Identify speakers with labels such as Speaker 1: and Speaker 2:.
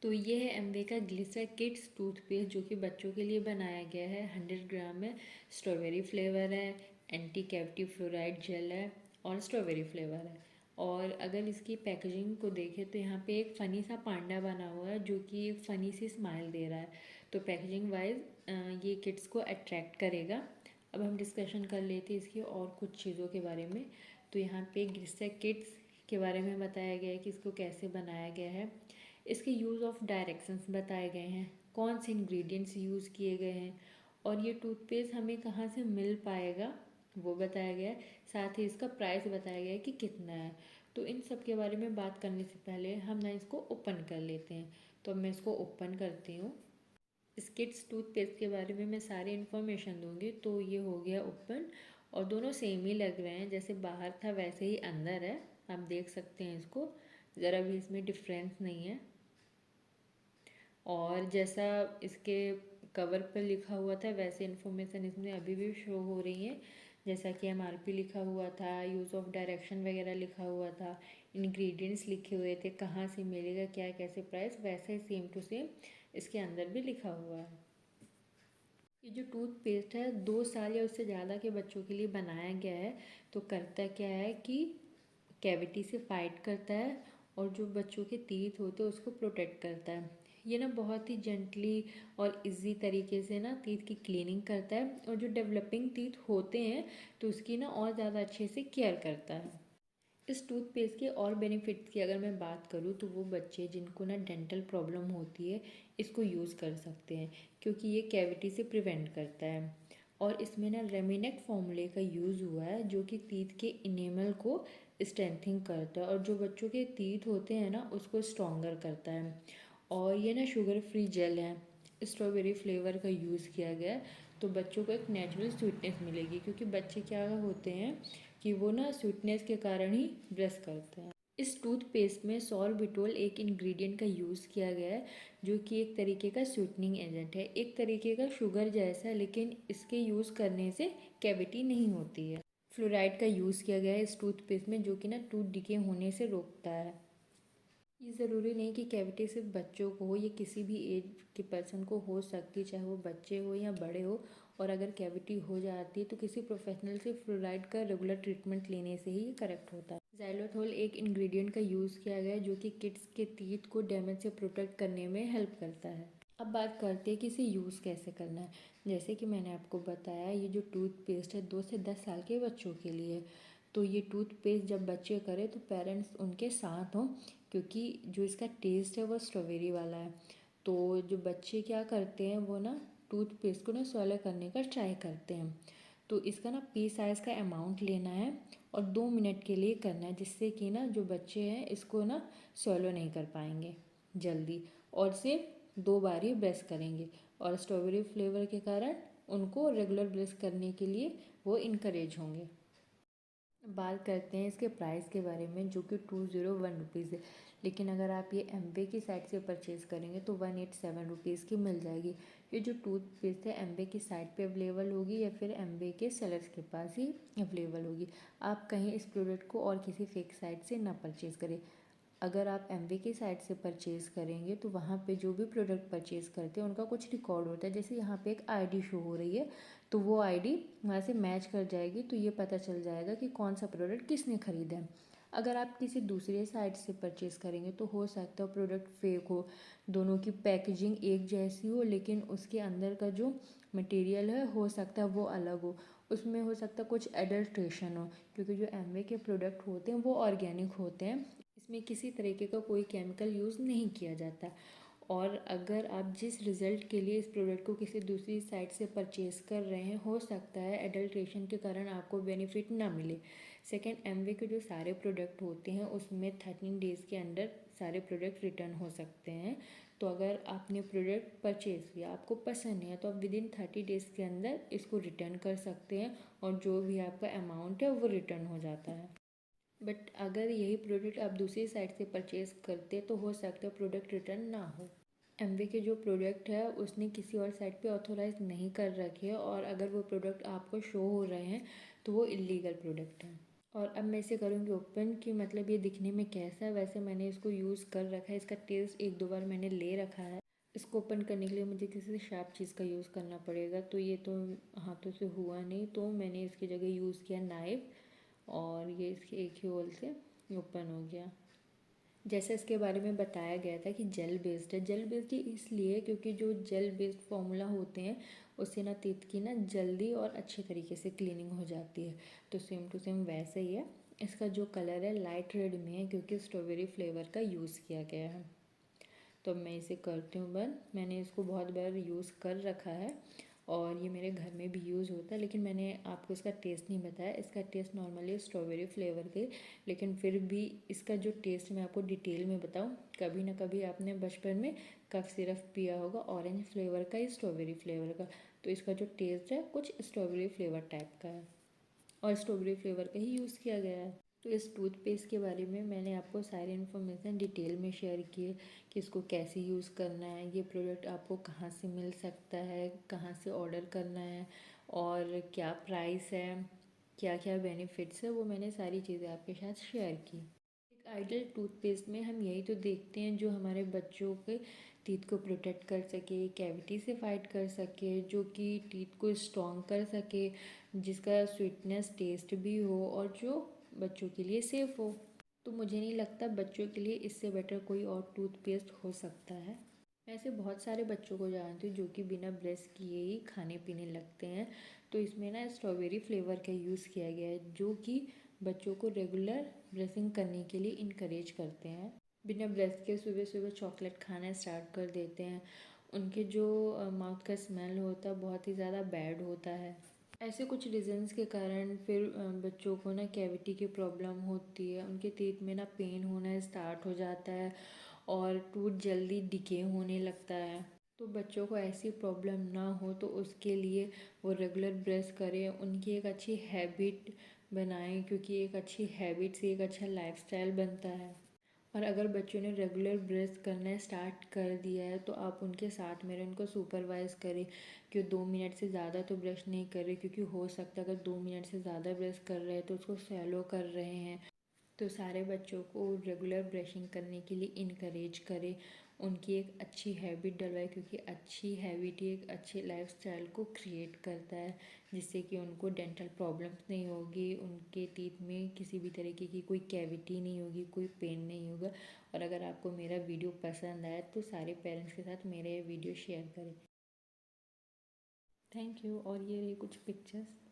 Speaker 1: तो ये है एमवे का ग्लिसर किड्स टूथपेस्ट जो कि बच्चों के लिए बनाया गया है। 100 ग्राम है, स्ट्रॉबेरी फ्लेवर है, एंटी कैविटी फ्लोराइड जेल है और स्ट्रॉबेरी फ्लेवर है। और अगर इसकी पैकेजिंग को देखें तो यहाँ पे एक फ़नी सा पांडा बना हुआ है जो कि एक फ़नी सी स्माइल दे रहा है। तो पैकेजिंग वाइज ये किड्स को अट्रैक्ट करेगा। अब हम डिस्कशन कर लेते हैं इसकी और कुछ चीज़ों के बारे में। तो यहाँ पे ग्लिसर किड्स के बारे में बताया गया है कि इसको कैसे बनाया गया है। इसके यूज़ ऑफ डायरेक्शंस बताए गए हैं, कौन से इंग्रेडिएंट्स यूज़ किए गए हैं और ये टूथपेस्ट हमें कहाँ से मिल पाएगा वो बताया गया है। साथ ही इसका प्राइस बताया गया है कि कितना है। तो इन सब के बारे में बात करने से पहले हम ना इसको ओपन कर लेते हैं। तो अब मैं इसको ओपन करती हूँ। इस किड्स टूथपेस्ट के बारे में मैं सारी इन्फॉर्मेशन दूंगी। तो ये हो गया ओपन और दोनों सेम ही लग रहे हैं, जैसे बाहर था वैसे ही अंदर है। आप देख सकते हैं इसको, ज़रा भी इसमें डिफरेंस नहीं है। और जैसा इसके कवर पर लिखा हुआ था वैसे इन्फॉर्मेशन इसमें अभी भी शो हो रही है। जैसा कि एमआरपी लिखा हुआ था, यूज़ ऑफ डायरेक्शन वगैरह लिखा हुआ था, इंग्रेडिएंट्स लिखे हुए थे, कहाँ से मिलेगा, क्या कैसे प्राइस, वैसा ही सेम टू सेम इसके अंदर भी लिखा हुआ है। ये जो टूथपेस्ट है 2 साल या उससे ज़्यादा के बच्चों के लिए बनाया गया है। तो करता क्या है कि कैविटी से फाइट करता है और जो बच्चों के टीथ होते हैं उसको प्रोटेक्ट करता है। ये ना बहुत ही जेंटली और इजी तरीके से ना टीथ की क्लीनिंग करता है और जो डेवलपिंग टीथ होते हैं तो उसकी ना और ज़्यादा अच्छे से केयर करता है। इस टूथपेस्ट के और बेनिफिट्स की अगर मैं बात करूँ तो वो बच्चे जिनको ना डेंटल प्रॉब्लम होती है इसको यूज़ कर सकते हैं, क्योंकि ये कैविटी से प्रिवेंट करता है। और इसमें ना रेमिनेक फॉर्मूले का यूज़ हुआ है जो कि टीथ के इनेमल को स्ट्रेंथिंग करता है और जो बच्चों के टीथ होते हैं ना उसको स्ट्रॉन्गर करता है। और ये ना शुगर फ्री जेल है, स्ट्रॉबेरी फ्लेवर का यूज़ किया गया है। तो बच्चों को एक नेचुरल स्वीटनेस मिलेगी, क्योंकि बच्चे क्या होते हैं कि वो ना स्वीटनेस के कारण ही ब्रश करते हैं। इस टूथपेस्ट में सॉर्बिटोल एक इंग्रेडिएंट का यूज़ किया गया है जो कि एक तरीके का स्वीटनिंग एजेंट है, एक तरीके का शुगर जैसा, लेकिन इसके यूज़ करने से कैविटी नहीं होती है। फ्लोराइड का यूज़ किया गया है इस टूथपेस्ट में जो कि ना टूथ डिके होने से रोकता है। ये ज़रूरी नहीं कि कैविटी सिर्फ बच्चों को हो, ये किसी भी एज के पर्सन को हो सकती है, चाहे वो बच्चे हो या बड़े हो। और अगर कैविटी हो जाती है तो किसी प्रोफेशनल से फ्लोराइड का रेगुलर ट्रीटमेंट लेने से ही ये करेक्ट होता है। ज़ाइलोथोल एक इंग्रेडिएंट का यूज़ किया गया है जो कि किड्स के टीथ को डैमेज से प्रोटेक्ट करने में हेल्प करता है। अब बात करते हैं कि इसे यूज़ कैसे करना है। जैसे कि मैंने आपको बताया, ये जो टूथपेस्ट है 2 से 10 साल के बच्चों के लिए। तो ये टूथपेस्ट जब बच्चे करें तो पेरेंट्स उनके साथ हों, क्योंकि जो इसका टेस्ट है वो स्ट्रॉबेरी वाला है। तो जो बच्चे क्या करते हैं वो ना टूथपेस्ट को ना swallow करने का ट्राई करते हैं। तो इसका ना पी साइज़ का अमाउंट लेना है और 2 मिनट के लिए करना है, जिससे कि ना जो बच्चे हैं इसको ना swallow नहीं कर पाएंगे जल्दी, और सिर्फ 2 बार ही ब्रश करेंगे। और स्ट्रॉबेरी फ्लेवर के कारण उनको रेगुलर ब्रश करने के लिए वो इनकरेज होंगे। बात करते हैं इसके प्राइस के बारे में जो कि 201 रुपीज़ है। लेकिन अगर आप ये एमवे की साइट से परचेज़ करेंगे तो 187 रुपीज़ की मिल जाएगी। ये जो टूथपेस्ट है एमवे की साइट पे अवेलेबल होगी या फिर एमवे के सेलर्स के पास ही अवेलेबल होगी। आप कहीं इस प्रोडक्ट को और किसी फेक साइट से ना परचेज़ करें। अगर आप एमवे की साइट से परचेज़ करेंगे तो वहाँ पे जो भी प्रोडक्ट परचेज़ करते हैं उनका कुछ रिकॉर्ड होता है। जैसे यहाँ पे एक आईडी शो हो रही है तो वो आईडी वहाँ से मैच कर जाएगी, तो ये पता चल जाएगा कि कौन सा प्रोडक्ट किसने ख़रीदा है। अगर आप किसी दूसरे साइट से परचेज़ करेंगे तो हो सकता है प्रोडक्ट फेक हो, दोनों की पैकेजिंग एक जैसी हो, लेकिन उसके अंदर का जो मटेरियल है हो सकता है वो अलग हो, उसमें हो सकता है कुछ एडल्ट्रेशन हो। क्योंकि जो एमवे के प्रोडक्ट होते हैं वो ऑर्गेनिक होते हैं, इसमें किसी तरीके का कोई केमिकल यूज़ नहीं किया जाता। और अगर आप जिस रिज़ल्ट के लिए इस प्रोडक्ट को किसी दूसरी साइट से परचेज़ कर रहे हैं हो सकता है एडल्ट्रेशन के कारण आपको बेनिफिट ना मिले। सेकेंड, एमवे के जो सारे प्रोडक्ट होते हैं उसमें 13 डेज़ के अंदर सारे प्रोडक्ट रिटर्न हो सकते हैं। तो अगर आपने प्रोडक्ट परचेज़ किया, आपको पसंद नहीं है, तो आप विदिन 30 डेज़ के अंदर इसको रिटर्न कर सकते हैं और जो भी आपका अमाउंट है वो रिटर्न हो जाता है। बट अगर यही प्रोडक्ट आप दूसरी साइट से परचेज़ करते तो हो सकता है प्रोडक्ट रिटर्न ना हो। एमवे के जो प्रोडक्ट है उसने किसी और साइट पे ऑथोराइज नहीं कर रखे है, और अगर वो प्रोडक्ट आपको शो हो रहे हैं तो वो इलीगल प्रोडक्ट है। और अब मैं इसे करूँगी ओपन कि मतलब ये दिखने में कैसा है। वैसे मैंने इसको यूज़ कर रखा है, इसका टेस्ट एक दो बार मैंने ले रखा है। इसको ओपन करने के लिए मुझे किसी शार्प चीज़ का यूज़ करना पड़ेगा, तो ये तो हाथों से हुआ नहीं, तो मैंने इसकी जगह यूज़ किया नाइफ, और ये इसके एक ही होल से ओपन हो गया। जैसे इसके बारे में बताया गया था कि जेल बेस्ड है। जेल बेस्ड ही इसलिए क्योंकि जो जेल बेस्ड फार्मूला होते हैं उससे ना टीथ की ना जल्दी और अच्छे तरीके से क्लीनिंग हो जाती है। तो सेम टू सेम वैसे ही है। इसका जो कलर है लाइट रेड में है क्योंकि स्ट्रॉबेरी फ्लेवर का यूज़ किया गया है। तो मैं इसे करती हूँ बंद। मैंने इसको बहुत बार यूज़ कर रखा है और ये मेरे घर में भी यूज़ होता है, लेकिन मैंने आपको इसका टेस्ट नहीं बताया। इसका टेस्ट नॉर्मली स्ट्रॉबेरी फ्लेवर के, लेकिन फिर भी इसका जो टेस्ट मैं आपको डिटेल में बताऊँ। कभी ना कभी आपने बचपन में कफ सिरप पिया होगा ऑरेंज फ्लेवर का या स्ट्रॉबेरी फ्लेवर का, तो इसका जो टेस्ट है कुछ स्ट्रॉबेरी फ्लेवर टाइप का है और स्ट्रॉबेरी फ्लेवर का ही यूज़ किया गया है। तो इस टूथपेस्ट के बारे में मैंने आपको सारी इन्फॉर्मेशन डिटेल में शेयर की है कि इसको कैसे यूज़ करना है, ये प्रोडक्ट आपको कहाँ से मिल सकता है, कहाँ से ऑर्डर करना है और क्या प्राइस है, क्या क्या बेनिफिट्स है, वो मैंने सारी चीज़ें आपके साथ शेयर की। एक आइडियल टूथपेस्ट में हम यही तो देखते हैं जो हमारे बच्चों के टीथ को प्रोटेक्ट कर सके, कैविटी से फाइट कर सके, जो कि टीथ को स्ट्रॉन्ग कर सके, जिसका स्वीटनेस टेस्ट भी हो और जो बच्चों के लिए सेफ़ हो। तो मुझे नहीं लगता बच्चों के लिए इससे बेटर कोई और टूथपेस्ट हो सकता है। मैं ऐसे बहुत सारे बच्चों को जानती हूँ जो कि बिना ब्रश किए ही खाने पीने लगते हैं। तो इसमें ना स्ट्रॉबेरी फ्लेवर का यूज़ किया गया है जो कि बच्चों को रेगुलर ब्रशिंग करने के लिए इनकरेज करते हैं। बिना ब्रश के सुबह सुबह चॉकलेट खाना स्टार्ट कर देते हैं। उनके जो माउथ का स्मेल होता है बहुत ही ज़्यादा बैड होता है। ऐसे कुछ रीजंस के कारण फिर बच्चों को ना कैविटी की प्रॉब्लम होती है, उनके टीथ में ना पेन होना स्टार्ट हो जाता है और टूथ जल्दी डिके होने लगता है। तो बच्चों को ऐसी प्रॉब्लम ना हो तो उसके लिए वो रेगुलर ब्रश करें, उनकी एक अच्छी हैबिट बनाएं, क्योंकि एक अच्छी हैबिट से एक अच्छा लाइफस्टाइल बनता है। और अगर बच्चों ने रेगुलर ब्रश करना स्टार्ट कर दिया है तो आप उनके साथ में उनको सुपरवाइज़ करें कि 2 मिनट से ज़्यादा तो ब्रश नहीं कर रहे, क्योंकि हो सकता है अगर 2 मिनट से ज़्यादा ब्रश कर रहे हैं तो उसको सैलो कर रहे हैं। तो सारे बच्चों को रेगुलर ब्रशिंग करने के लिए इनकरेज करें, उनकी एक अच्छी हैबिट डलवाएं, क्योंकि अच्छी हैबिट ही एक अच्छे लाइफस्टाइल को क्रिएट करता है, जिससे कि उनको डेंटल प्रॉब्लम्स नहीं होगी, उनके टीथ में किसी भी तरीके की कोई कैविटी नहीं होगी, कोई पेन नहीं होगा। और अगर आपको मेरा वीडियो पसंद आए तो सारे पेरेंट्स के साथ मेरे वीडियो शेयर करें। Thank you. और ये रही कुछ पिक्चर्स।